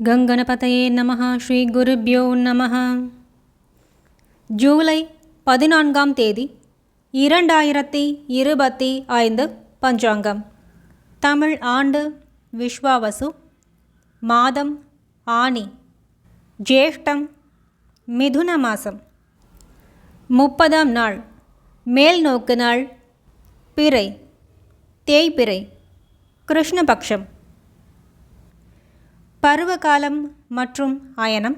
கங்கணபதயே நமः. ஸ்ரீ குருப்யோ நமः. ஜூலை 14ஆம் தேதி 2025 பஞ்சாங்கம். தமிழ் ஆண்டு விஸ்வாவசு, மாதம் ஆனி, ஜேஷ்டம், மிதுன மாசம், 30ஆம் நாள், மேல் நோக்கு நாள், பிறை, தேய்பிறை, கிருஷ்ணபக்ஷம். பருவகாலம் மற்றும் அயனம்.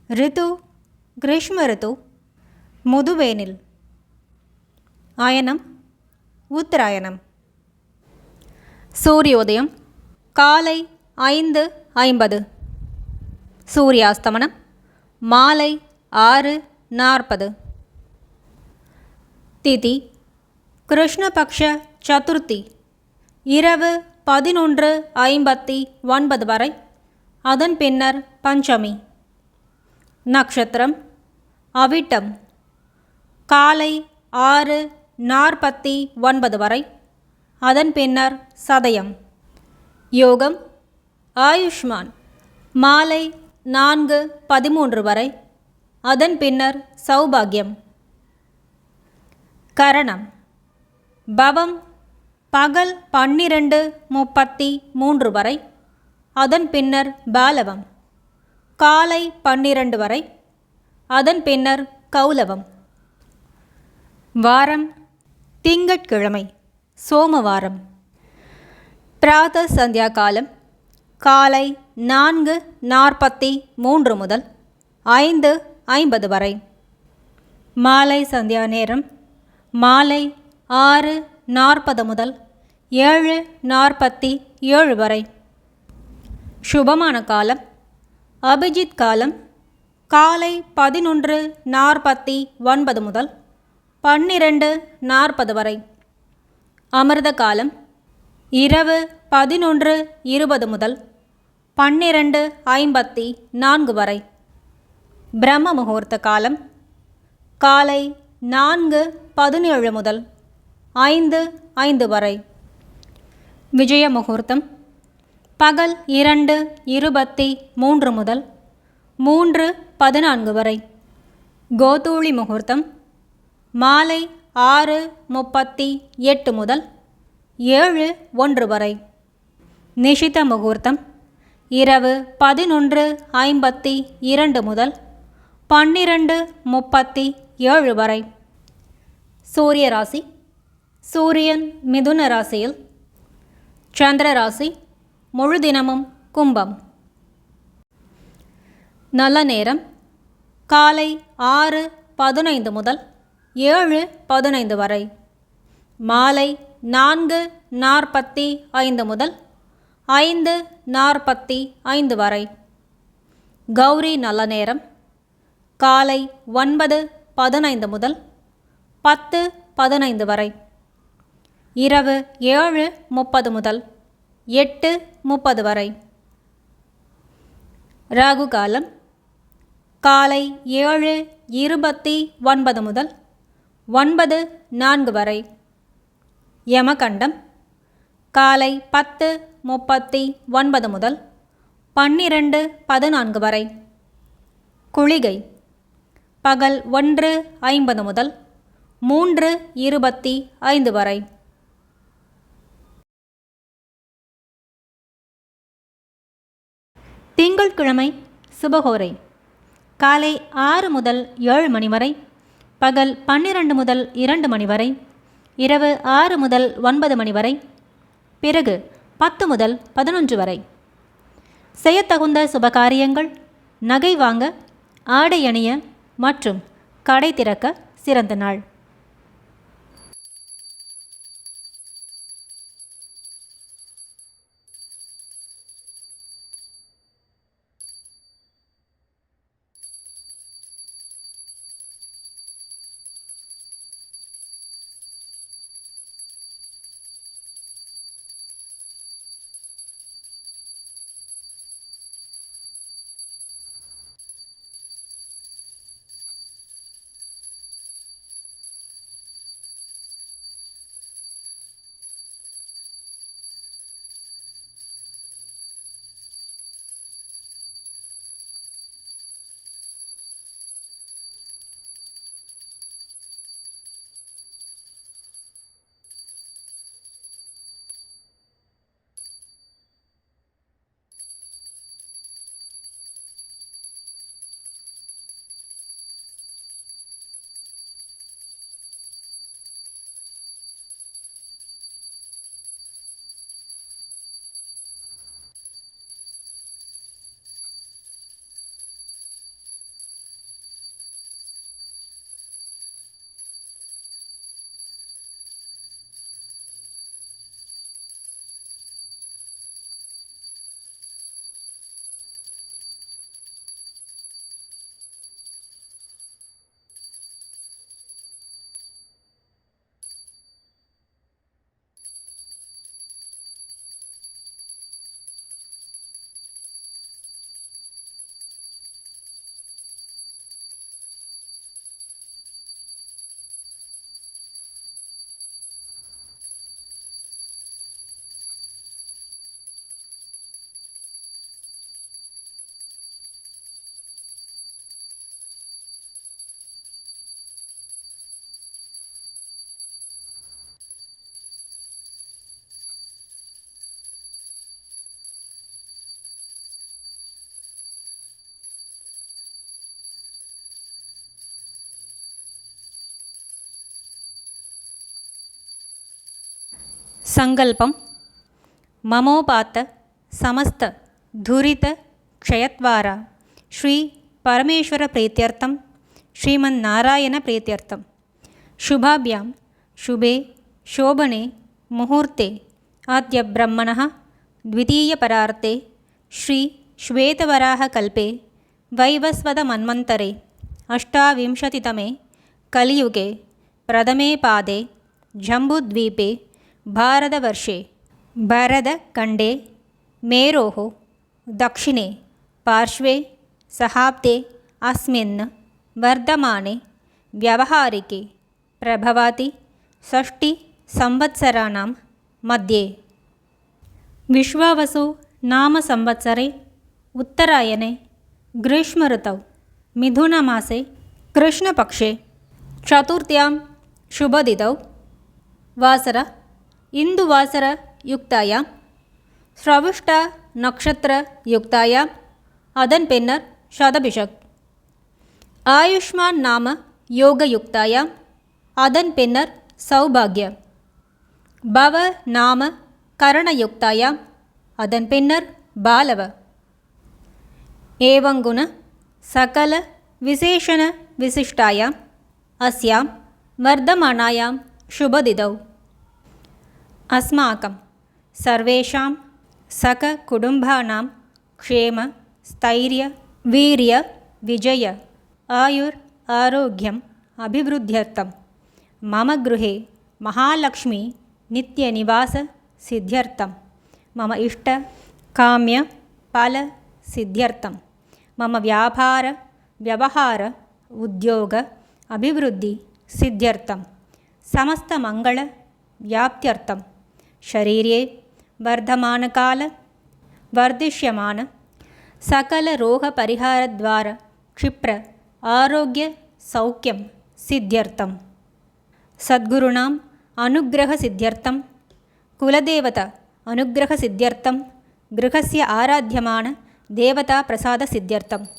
ரிது கிரீஷ்ம ரிது, முதுவேனில். அயனம் உத்தராயணம். சூரியோதயம் காலை 5:50. சூரியாஸ்தமனம் மாலை 6:40. திதி கிருஷ்ணபக்ஷ சதுர்த்தி இரவு 11:59 வரை, அதன் பின்னர் பஞ்சமி. நக்ஷத்திரம் அவிட்டம் காலை 6:49 வரை, அதன் பின்னர் சதயம். யோகம் ஆயுஷ்மான் மாலை 4:13 வரை, அதன் பின்னர் சௌபாகியம். கரணம் பவம் பகல் 12:33 வரை, அதன் பின்னர் பாலவம் காலை 12 வரை, அதன் பின்னர் கௌலவம். வாரம் திங்கட்கிழமை சோமவாரம். பிராத சந்தியா காலம் காலை 4:43 முதல் 5:50 வரை. மாலை சந்தியா நேரம் மாலை 6:40 முதல் 7:47 வரை. சுபமான காலம் அபிஜித் காலம் காலை 11:49 முதல் 12:40 வரை. அமிர்த காலம் இரவு 11:20 முதல் 12:54 வரை. பிரம்ம முகூர்த்த காலம் காலை 4:17 முதல் 5:05 வரை. விஜய முகூர்த்தம் பகல் 2:23 முதல் 3:14 வரை. கோதூளி முகூர்த்தம் மாலை 6:38 முதல் 7:01 வரை. நிஷித முகூர்த்தம் இரவு 11:52 முதல் 12:37 வரை. சூரிய ராசி சூரியன் மிதுன ராசியில், சந்திர ராசி முழு தினமும் கும்பம். நல்ல நேரம் காலை 6:15 முதல் 7:15 வரை. மாலை 4:45 முதல் 5:45 வரை. கௌரி நல்ல நேரம் காலை 9:15 முதல் 10:15 வரை. இரவு 7:30 முதல் 8:30 வரை. ராகு காலம் காலை 7:29 முதல் 9:04 வரை. யமகண்டம் காலை 10:39 முதல் 12:14 வரை. குளிகை பகல் 1:50 முதல் 3:25 வரை. திங்கட்கிழமை சுபஹோரை காலை 6 முதல் 7 மணி வரை, பகல் 12 முதல் 2 மணி வரை, இரவு 6 முதல் 9 மணி வரை, பிறகு 10 முதல் 11 வரை. செய்யத்தகுந்த சுபகாரியங்கள் நகை வாங்க, ஆடை அணிய மற்றும் கடை திறக்க சிறந்த நாள். सङ्कल्पं ममोपात समस्त धुरित क्षयत्वारा श्री परमेश्वर प्रीत्यर्थं श्रीमन्नारायण प्रीत्यर्थं शुभाभ्यां शुभे शोभने मुहूर्ते अद्य ब्रह्मणः द्वितीयपरार्ते श्री श्वेतवराहकल्पे वैवस्वतमन्वन्तरे अष्टाविंशतितमे कलियुगे प्रथमे पादे जम्बूद्वीपे भारतवर्षे भरतखण्डे मेरोः दक्षिणे पार्श्वे सहाब्दे अस्मिन् वर्धमाने व्यावहारिके प्रभवति षष्टिसंवत्सराणां मध्ये विश्वावसु नाम संवत्सरे उत्तरायणे ग्रीष्मऋतौ मिथुनमासे कृष्णपक्षे चतुर्थ्यां शुभतिथौ वासर इन्दुवासरयुक्तायां श्रवष्टनक्षत्रयुक्तायाम् अदन्पेन्नर् शतभिषक् आयुष्मान् नाम योगयुक्तायाम् अदन्पेन्नर् सौभाग्य भव नाम करणयुक्तायाम् अदन्पेन्नर् बालव एवं गुण सकल विशेषण विशिष्टायाम् अस्यां वर्धमानायां शुभतिथौ अस्माकं सर्वेषां सककुटुम्बानां क्षेम स्थैर्य वीर्य विजय आयुर् आरोग्यम् अभिवृद्ध्यर्थं मम गृहे महालक्ष्मी नित्यनिवास सिद्ध्यर्थं मम इष्ट काम्य फल सिद्ध्यर्थं मम व्यापार व्यवहार उद्योग अभिवृद्धि सिद्ध्यर्थं समस्तमङ्गल व्याप्त्यर्थं शरीरे वर्धमानकाल वर्धिष्यमान सकलरोगपरिहारद्वारा क्षिप्र आरोग्य सौख्यं सिद्ध्यर्थं सद्गुरूणाम् अनुग्रहसिद्ध्यर्थं कुलदेवता अनुग्रहसिद्ध्यर्थं गृहस्य आराध्यमान देवताप्रसादसिद्ध्यर्थम्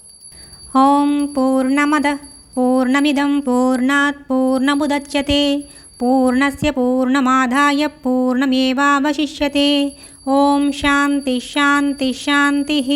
ॐ पूर्णमदः पूर्णमिदं पूर्णात् पूर्णमुदच्यते पूर्णस्य पूर्णमादाय पूर्णमेवावशिष्यते ॐ शान्तिः शान्तिः शान्तिः।